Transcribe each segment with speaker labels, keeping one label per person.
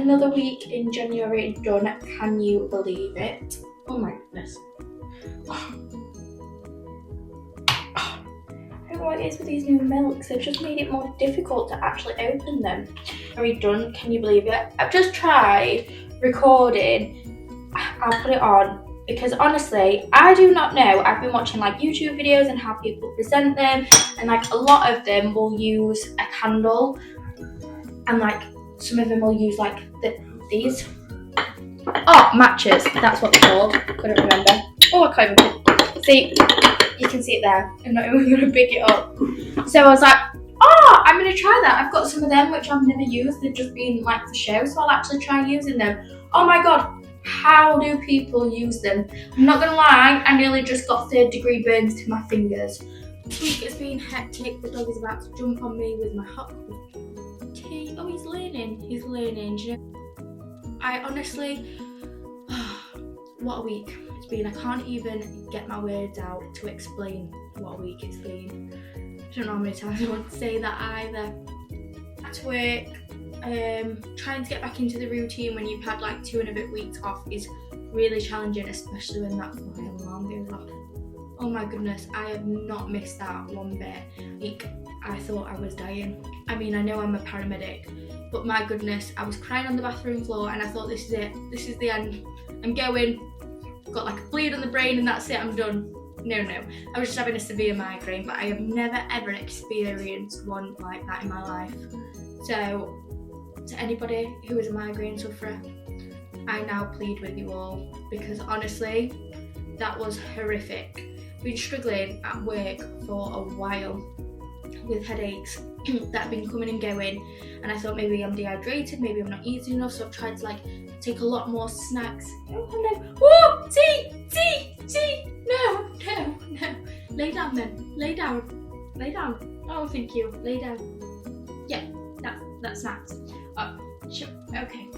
Speaker 1: another week in January done. Can you believe it? Oh my goodness. I don't know what it is with these new milks. They've just made it more difficult to actually open them. Very done. Can you believe it? I've just tried recording. I'll put it on because honestly, I do not know. I've been watching like YouTube videos and how people present them, and like a lot of them will use a candle, and like some of them will use like these. Oh, matches. That's what they're called. Couldn't remember. Oh, I can't even see. You can see it there. I'm not even going to pick it up. So I was like, oh, I'm going to try that. I've got some of them which I've never used. They've just been like for show, so I'll actually try using them. Oh my god, how do people use them? I'm not going to lie, I nearly just got 3rd-degree burns to my fingers. This week it's been hectic. The dog is about to jump on me with my hot cup of tea. Oh, he's learning. He's learning. Do you know? I honestly, what a week it's been. I can't even get my words out to explain what a week it's been. I don't know how many times I want to say that either. At work, trying to get back into the routine when you've had like 2 and a bit weeks off is really challenging, especially when that fire alarm goes off. Oh my goodness, I have not missed that one bit. Like, I thought I was dying. I mean, I know I'm a paramedic, but my goodness, I was crying on the bathroom floor and I thought, this is it, this is the end. I'm going, got like a bleed on the brain and that's it, I'm done. No, I was just having a severe migraine, but I have never ever experienced one like that in my life. So, to anybody who is a migraine sufferer, I now plead with you all, because honestly, that was horrific. Been struggling at work for a while with headaches that have been coming and going, and I thought maybe I'm dehydrated, maybe I'm not eating enough, so I've tried to like take a lot more snacks. Oh no! Oh, tea! No! Lay down then. Lay down. Oh, thank you. Lay down. Yeah, that's snacks. Oh, sure. Okay.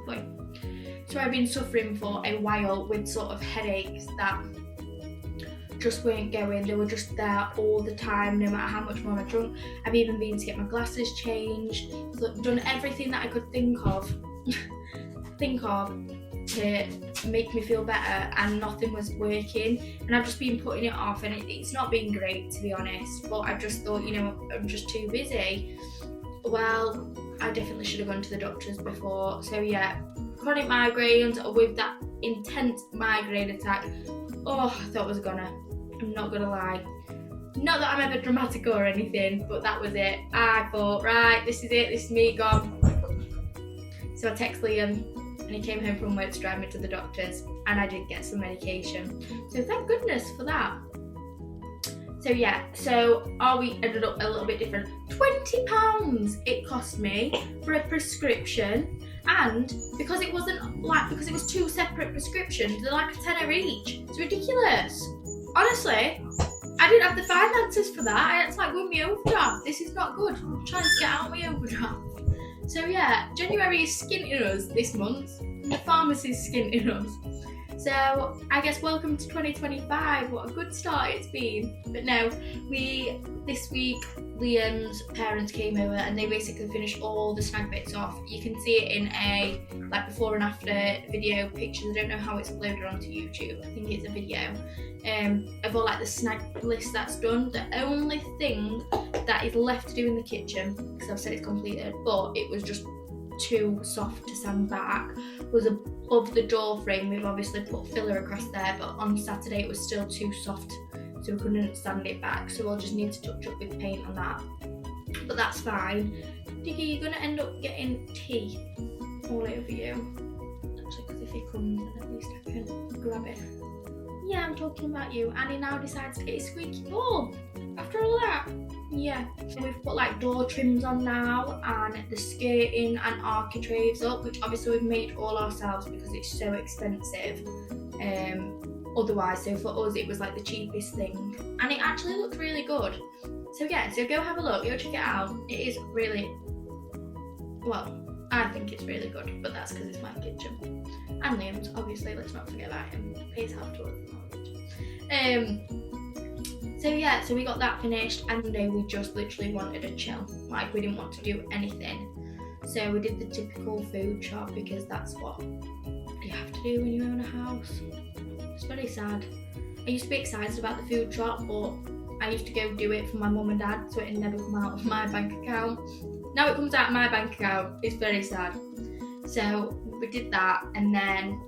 Speaker 1: Wait. So I've been suffering for a while with sort of headaches that just weren't going. They were just there all the time, no matter how much more I drunk. I've even been to get my glasses changed. So I've done everything that I could think of to make me feel better, and nothing was working, and I've just been putting it off, and it's not been great, to be honest, but I just thought, you know, I'm just too busy. Well, I definitely should have gone to the doctors before. So yeah, chronic migraines with that intense migraine attack. Oh, I thought I was I'm not gonna lie. Not that I'm ever dramatic or anything, but that was it. I thought, right, this is it, this is me gone. So I text Liam and he came home from work to drive me to the doctors, and I did get some medication. So thank goodness for that. So yeah, so we ended up a little bit different. £20 it cost me for a prescription, and because it was 2 separate prescriptions, they're like a tenner each. It's ridiculous. Honestly, I didn't have the finances for that. I had to like win my overdraft. This is not good. I'm trying to get out my overdraft. So yeah, January is skinting us this month. The pharmacy's skinting us. So I guess welcome to 2025. What a good start it's been. But no, this week Liam's parents came over and they basically finished all the snag bits off. You can see it in a like before and after video pictures. I don't know how it's uploaded onto YouTube. I think it's a video of all like the snag list that's done. The only thing that is left to do in the kitchen, because I've said it's completed, but it was just too soft to sand back, was above the door frame. We've obviously put filler across there, but on Saturday it was still too soft, so we couldn't sand it back, so we'll just need to touch up with paint on that, but that's fine. Diggy, you're gonna end up getting tea all over you, actually, because if he comes then at least I can grab it. Yeah, I'm talking about you. And he now decides to get his squeaky ball after all that. Yeah, and we've put like door trims on now, and the skirting and architraves up, which obviously we've made all ourselves because it's so expensive. Otherwise, so for us it was like the cheapest thing, and it actually looked really good. So yeah, so go have a look, go check it out. It is really, well, I think it's really good, but that's because it's my kitchen. And Liam's, obviously, let's not forget about him. Pays half towards the mortgage. So we got that finished, and today we just literally wanted a chill. Like, we didn't want to do anything. So we did the typical food shop, because that's what you have to do when you own a house. It's very sad. I used to be excited about the food shop, but I used to go do it for my mum and dad, so it never come out of my bank account. Now it comes out of my bank account. It's very sad. So we did that, and then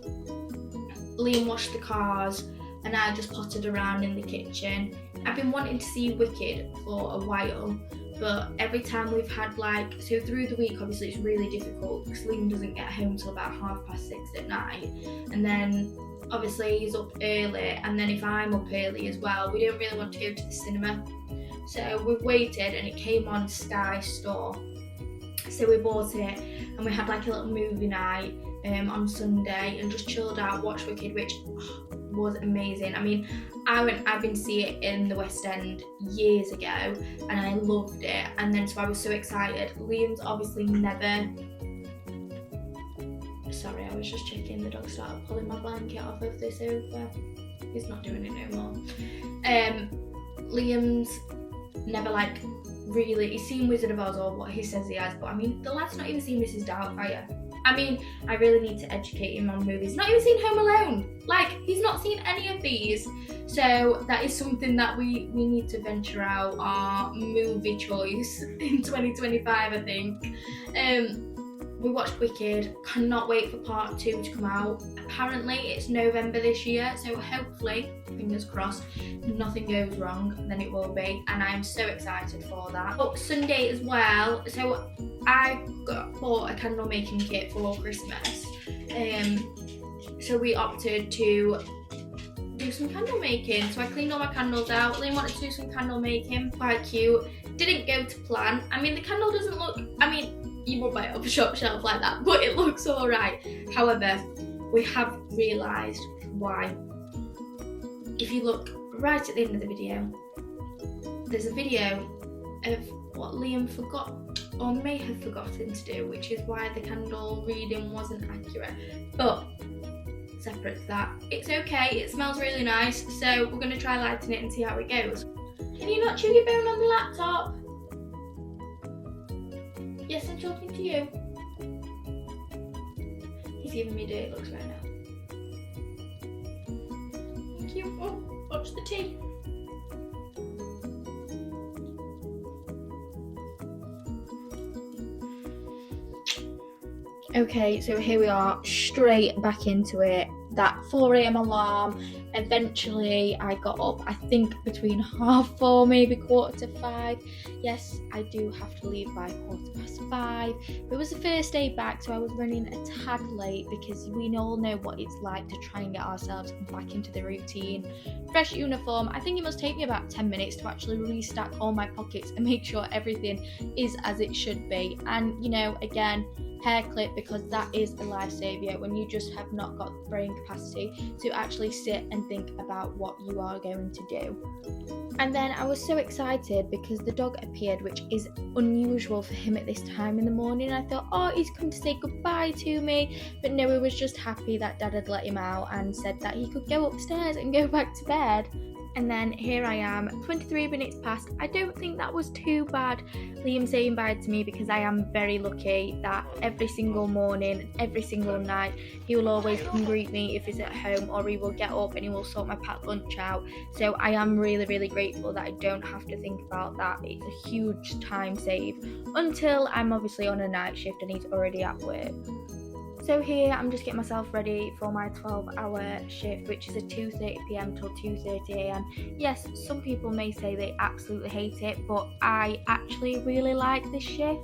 Speaker 1: Liam washed the cars, and I just potted around in the kitchen. I've been wanting to see Wicked for a while, but every time we've had so through the week, obviously it's really difficult because Liam doesn't get home till about 6:30 at night, and then obviously he's up early, and then if I'm up early as well, we don't really want to go to the cinema. So we've waited, and it came on Sky Store, so we bought it, and we had a little movie night on Sunday, and just chilled out, watched Wicked, which was amazing. I mean, I've been to see it in the West End years ago, and I loved it, and then so I was so excited. Liam's obviously never... Sorry, I was just checking. The dog started pulling my blanket off of the sofa. He's not doing it no more. Liam's never really... He's seen Wizard of Oz, or what he says he has, but I mean, the lad's not even seen Mrs. Doubtfire. I mean, I really need to educate him on movies. Not even seen Home Alone. He's not seen any of these. So that is something that we need to venture out our movie choice in 2025, I think. We watched Wicked. Cannot wait for part 2 to come out. Apparently it's November this year, so hopefully, fingers crossed, nothing goes wrong, then it will be, and I'm so excited for that. But Sunday as well, so I bought a candle making kit for Christmas, so we opted to do some candle making. So I cleaned all my candles out. Liam wanted to do some candle making, quite cute. Didn't go to plan. I mean, the candle doesn't look, you won't buy it off a shop shelf like that, but it looks alright. However, we have realised why. If you look right at the end of the video, there's a video of what Liam forgot, or may have forgotten to do, which is why the candle reading wasn't accurate. But separate to that, it's okay, it smells really nice, so we're going to try lighting it and see how it goes. Can you not chew your bone on the laptop? Yes, I'm talking to you. He's giving me dirty looks right now. Thank you. Oh, watch the tea. Okay, so here we are, straight back into it. That 4 a.m. alarm. Eventually I got up, I think between 4:30, maybe 4:45. Yes, I do have to leave by 5:15. It was the first day back, so I was running a tad late, because we all know what it's like to try and get ourselves back into the routine. Fresh uniform. I think it must take me about 10 minutes to actually restack all my pockets and make sure everything is as it should be. And again, hair clip, because that is a lifesaver when you just have not got brain capacity to actually sit and think about what you are going to do. And then I was so excited because the dog appeared, which is unusual for him at this time in the morning. I thought, oh, he's come to say goodbye to me, but no, he was just happy that Dad had let him out and said that he could go upstairs and go back to bed. And then here I am, 23 minutes past. I don't think that was too bad, Liam saying bye to me, because I am very lucky that every single morning, every single night, he will always come greet me if he's at home, or he will get up and he will sort my packed lunch out. So I am really, really grateful that I don't have to think about that. It's a huge time save until I'm obviously on a night shift and he's already at work. So here I'm just getting myself ready for my 12-hour shift, which is a 2:30 p.m. till 2:30 a.m. Yes, some people may say they absolutely hate it, but I actually really like this shift.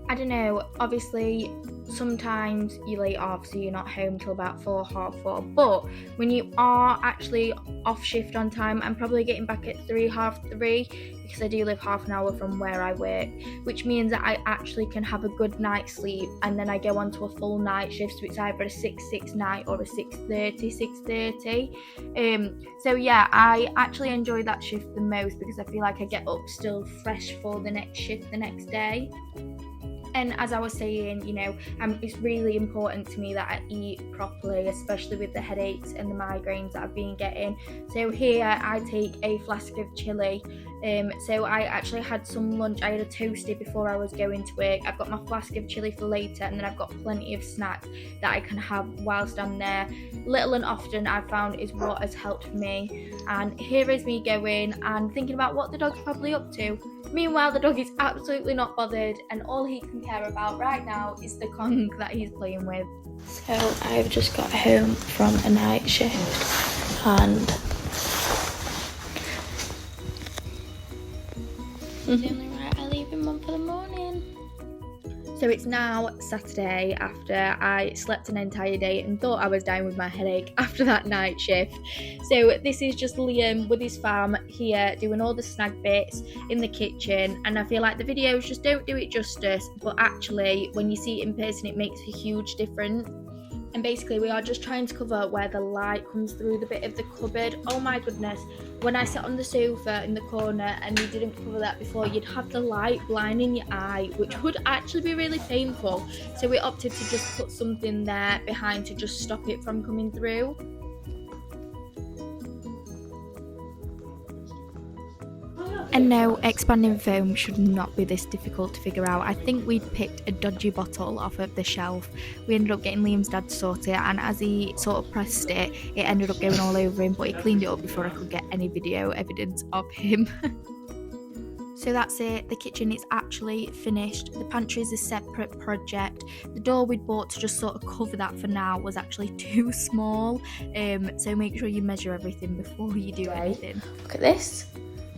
Speaker 1: I don't know, obviously sometimes you're late off, so you're not home till about 4, 4:30, but when you are actually off shift on time, I'm probably getting back at 3, 3:30, because I do live half an hour from where I work, which means that I actually can have a good night's sleep, and then I go on to a full night shift, so it's either a 6 night or a 6:30. So yeah, I actually enjoy that shift the most, because I feel like I get up still fresh for the next shift the next day. And as I was saying, it's really important to me that I eat properly, especially with the headaches and the migraines that I've been getting. So here I take a flask of chilli. So I actually had some lunch. I had a toasty before I was going to work. I've got my flask of chilli for later, and then I've got plenty of snacks that I can have whilst I'm there. Little and often I've found is what has helped me. And here is me going and thinking about what the dog's probably up to. Meanwhile, the dog is absolutely not bothered, and all he can care about right now is the Kong that he's playing with. So I've just got home from a night shift, and it's only right I leave him on for the morning. So it's now Saturday after I slept an entire day and thought I was dying with my headache after that night shift. So this is just Liam with his fam here doing all the snag bits in the kitchen, and I feel like the videos just don't do it justice, but actually when you see it in person it makes a huge difference. And basically we are just trying to cover where the light comes through the bit of the cupboard. Oh my goodness, when I sat on the sofa in the corner and you didn't cover that before, you'd have the light blinding your eye, which would actually be really painful. So we opted to just put something there behind to just stop it from coming through. And no, expanding foam should not be this difficult to figure out. I think we'd picked a dodgy bottle off of the shelf. We ended up getting Liam's dad to sort it, and as he sort of pressed it, it ended up going all over him, but he cleaned it up before I could get any video evidence of him. So that's it, the kitchen is actually finished. The pantry is a separate project. The door we'd bought to just sort of cover that for now was actually too small. So make sure you measure everything before you do anything. Look at this.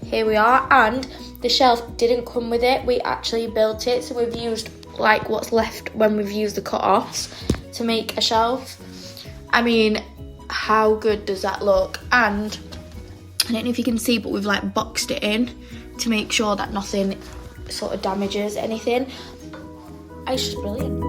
Speaker 1: Here we are, and the shelf didn't come with it. We actually built it, so we've used like what's left when we've used the cut-offs to make a shelf. I mean, how good does that look? And I don't know if you can see, but we've like boxed it in to make sure that nothing sort of damages anything. It's just brilliant.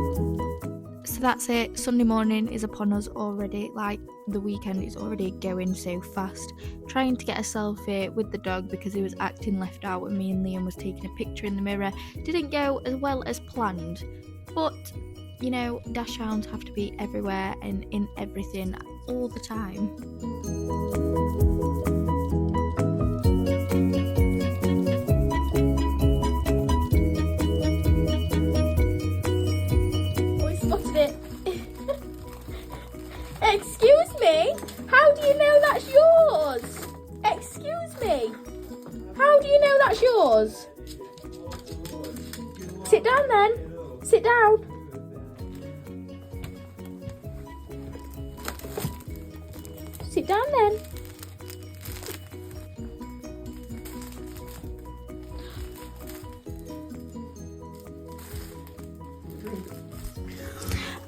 Speaker 1: So that's it, Sunday morning is upon us already. Like, the weekend is already going so fast. Trying to get a selfie with the dog because he was acting left out when me and Liam was taking a picture in the mirror. Didn't go as well as planned, but dash hounds have to be everywhere and in everything all the time. Excuse me? How do you know that's yours? Excuse me? How do you know that's yours? Sit down then. Sit down. Sit down then.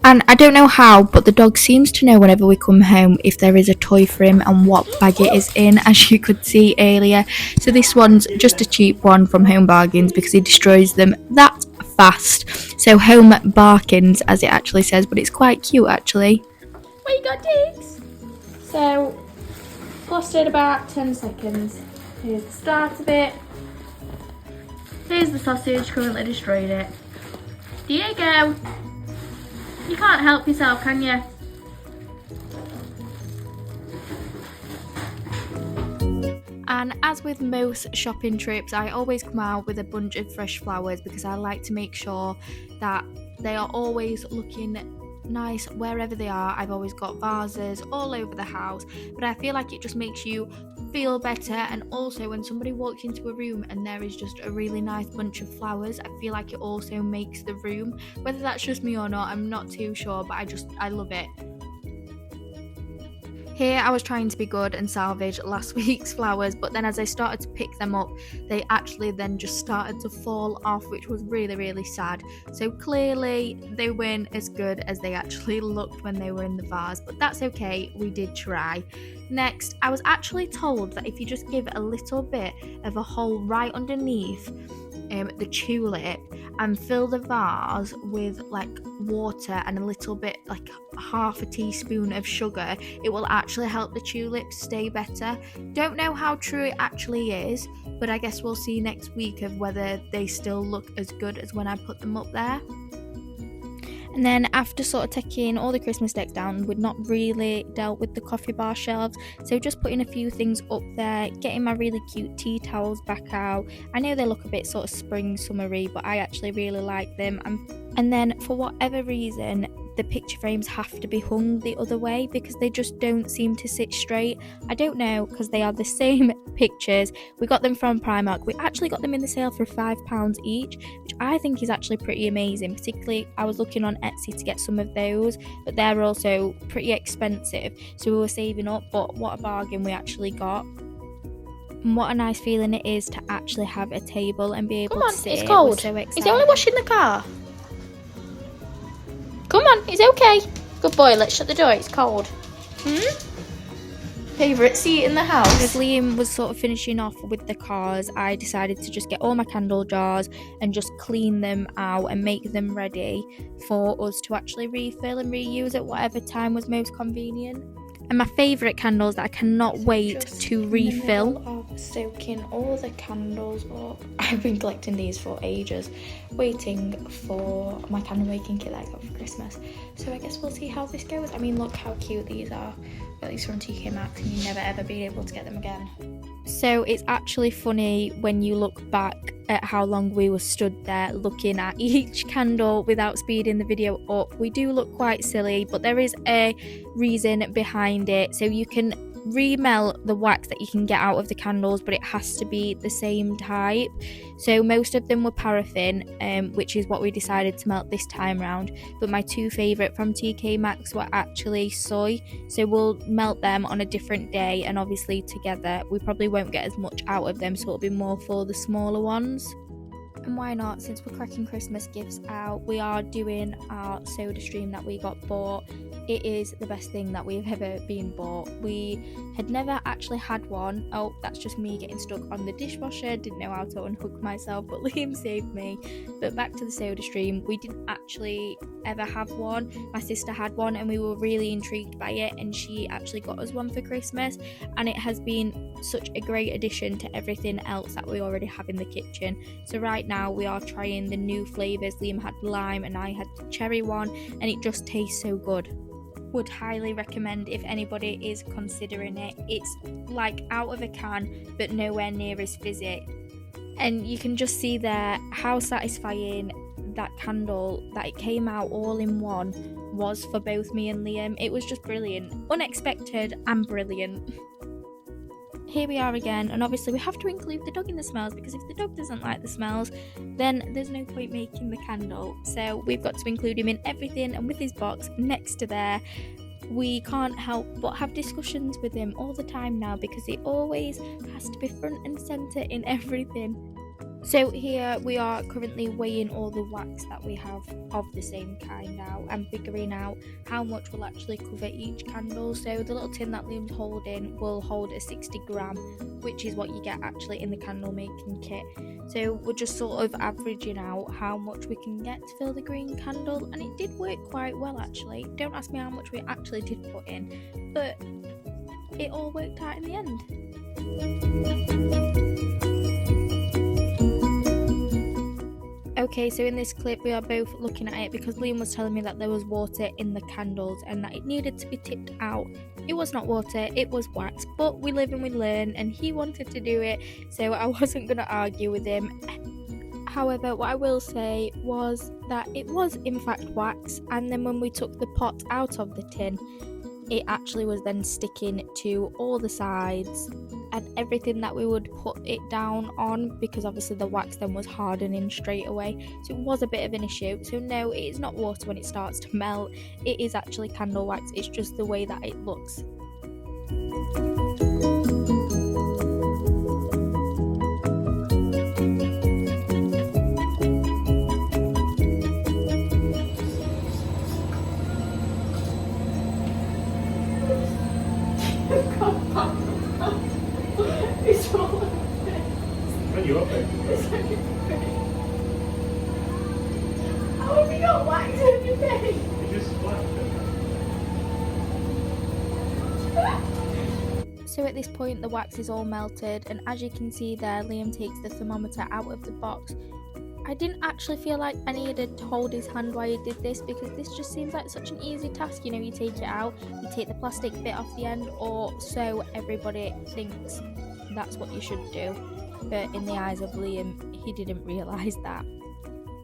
Speaker 1: And I don't know how, but the dog seems to know whenever we come home if there is a toy for him and what bag it is in, as you could see earlier. So this one's just a cheap one from Home Bargains because he destroys them that fast. So Home Barkins, as it actually says, but it's quite cute actually. What you got, Diggs? So, lasted about 10 seconds. Here's the start of it. Here's the sausage, currently destroyed it. Diego! You can't help yourself, can you? And as with most shopping trips, I always come out with a bunch of fresh flowers because I like to make sure that they are always looking nice wherever they are. I've always got vases all over the house, but I feel like it just makes you feel better. And also when somebody walks into a room and there is just a really nice bunch of flowers, I feel like it also makes the room, whether that's just me or not, I'm not too sure, but I love it. Here I was trying to be good and salvage last week's flowers, but then as I started to pick them up, they actually then just started to fall off, which was really, really sad. So clearly they weren't as good as they actually looked when they were in the vase, but that's okay, we did try. Next, I was actually told that if you just give a little bit of a hole right underneath the tulip and fill the vase with like water and a little bit, like half a teaspoon of sugar, it will actually help the tulips stay better. Don't know how true it actually is, but I guess we'll see next week of whether they still look as good as when I put them up there. And then after sort of taking all the Christmas decks down, we'd not really dealt with the coffee bar shelves, so just putting a few things up there, getting my really cute tea towels back out. I know they look a bit sort of spring summery, but I actually really like them. And then for whatever reason, the picture frames have to be hung the other way because they just don't seem to sit straight. I don't know, because they are the same pictures. We got them from Primark. We actually got them in the sale for £5 each, which I think is actually pretty amazing. Particularly, I was looking on Etsy to get some of those, but they're also pretty expensive, so we were saving up. But what a bargain we actually got. And what a nice feeling it is to actually have a table and be able to sit.
Speaker 2: It's cold.
Speaker 1: So excited.
Speaker 2: Is it only washing the car? Come on, it's okay. Good boy, let's shut the door, it's cold. Favourite seat in the house?
Speaker 1: As Liam was sort of finishing off with the cars, I decided to just get all my candle jars and just clean them out and make them ready for us to actually refill and reuse at whatever time was most convenient. And my favourite candles that I cannot wait to refill.
Speaker 2: In the middle of soaking all the candles up. I've been collecting these for ages, waiting for my candle making kit that I got for Christmas. So I guess we'll see how this goes. I mean, look how cute these are. Got these from TK Maxx and you never ever be able to get them again.
Speaker 1: So it's actually funny when you look back at how long we were stood there looking at each candle without speeding the video up. We do look quite silly, but there is a reason behind it. So you can remelt the wax that you can get out of the candles, but it has to be the same type. So most of them were paraffin, which is what we decided to melt this time round, but my two favourite from TK Maxx were actually soy, so we'll melt them on a different day, and obviously together we probably won't get as much out of them, so it'll be more for the smaller ones. And why not, since we're cracking Christmas gifts out, we are doing our soda stream that we got bought. It is the best thing that we've ever been bought. We had never actually had one. Oh, that's just me getting stuck on the dishwasher. Didn't know how to unhook myself, but Liam saved me. But back to the soda stream, we didn't actually ever have one. My sister had one and we were really intrigued by it, and she actually got us one for Christmas, and it has been such a great addition to everything else that we already have in the kitchen. So right now we are trying the new flavours. Liam had lime and I had the cherry one, and it just tastes so good. Would highly recommend if anybody is considering it. It's like out of a can, but nowhere near as fizzy. And you can just see there how satisfying that candle, that it came out all in one, was for both me and Liam. It was just brilliant, unexpected and brilliant. Here we are again, and obviously we have to include the dog in the smells, because if the dog doesn't like the smells, then there's no point making the candle. So we've got to include him in everything, and with his box next to there, we can't help but have discussions with him all the time now, because he always has to be front and centre in everything. So here we are currently weighing all the wax that we have of the same kind now, and figuring out how much will actually cover each candle. So the little tin that Liam's holding will hold a 60 gram, which is what you get actually in the candle making kit. So we're just sort of averaging out how much we can get to fill the green candle, and it did work quite well actually. Don't ask me how much we actually did put in, but it all worked out in the end. Okay, so in this clip we are both looking at it because Liam was telling me that there was water in the candles and that it needed to be tipped out. It was not water, it was wax, but we live and we learn, and he wanted to do it, so I wasn't going to argue with him. However, what I will say was that it was in fact wax, and then when we took the pot out of the tin, it actually was then sticking to all the sides and everything that we would put it down on, because obviously the wax then was hardening straight away, so it was a bit of an issue. So no, it is not water when it starts to melt, it is actually candle wax, it's just the way that it looks.
Speaker 3: It's all
Speaker 4: Are you up there?
Speaker 2: So at this point the wax is all melted, and as you can see there, Liam takes the thermometer out of the box. I didn't actually feel like I needed to hold his hand while he did this, because this just seems like such an easy task. You know, you take it out, you take the plastic bit off the end, or so everybody thinks that's what you should do. But in the eyes of Liam, he didn't realise that.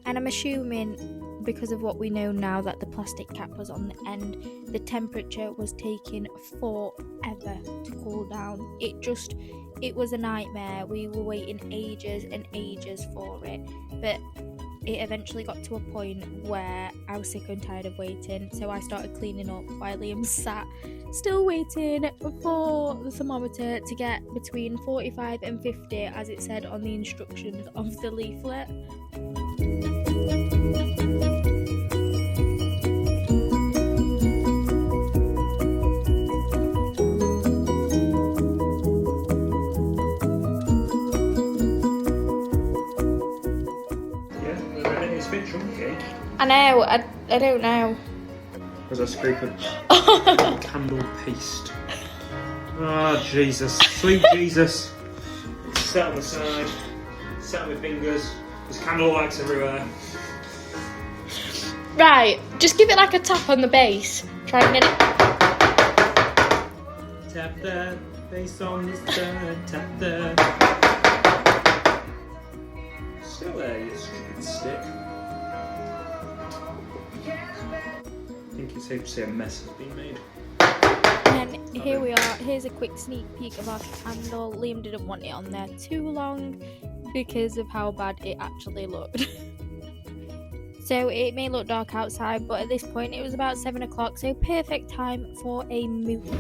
Speaker 2: And I'm assuming, because of what we know now, that the plastic cap was on the end, the temperature was taking forever to cool down. It was a nightmare. We were waiting ages and ages for it, but it eventually got to a point where I was sick and tired of waiting, so I started cleaning up while Liam sat still waiting for the thermometer to get between 45 and 50, as it said on the instructions of the leaflet. I know, I don't know.
Speaker 3: As I scrape a candle paste. Oh, Jesus. Sweet Jesus. It's set on the side. Set on my fingers. There's candle wax everywhere.
Speaker 2: Right, just give it like a tap on the base. Try and get it.
Speaker 3: Tap that base on the side. Tap that. Still there, you stupid stick. I think it's safe to say a mess has been made.
Speaker 2: And here we are. Here's a quick sneak peek of our candle. Liam didn't want it on there too long because of how bad it actually looked. So it may look dark outside, but at this point it was about 7 o'clock, so perfect time for a movie.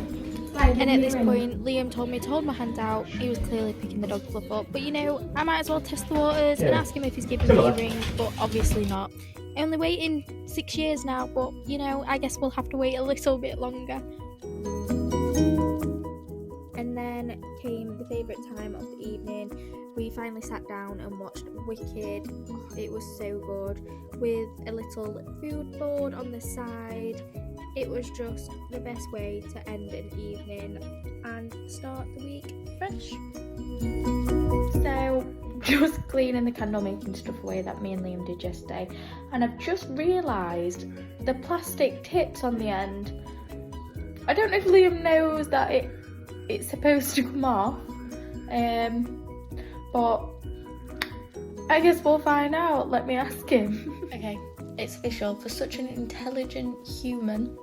Speaker 2: And at this point, Liam told me to hold my hand out. He was clearly picking the dog fluff up, but you know, I might as well test the waters and ask him if he's giving me a ring, but obviously not. Only waiting 6 years now, but you know, I guess we'll have to wait a little bit longer. And then came the favourite time of the evening. We finally sat down and watched Wicked. Oh, it was so good, with a little food board on the side. It was just the best way to end an evening and start the week fresh. So, just cleaning the candle making stuff away that me and Liam did yesterday, and I've just realised the plastic tips on the end. I don't know if Liam knows that it's supposed to come off, but I guess we'll find out. Let me ask him. Okay, it's official. For such an intelligent human,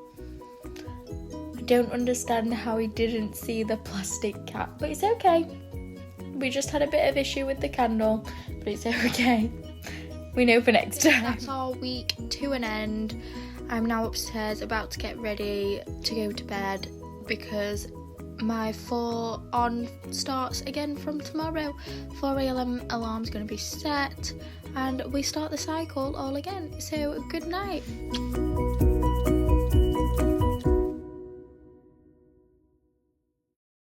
Speaker 2: I don't understand how he didn't see the plastic cap, but it's okay. We just had a bit of issue with the candle, but it's okay. We know for next time. That's our week to an end. I'm now upstairs about to get ready to go to bed because my 4 on starts again from tomorrow. 4 a.m. alarm's going to be set and we start the cycle all again. So good night.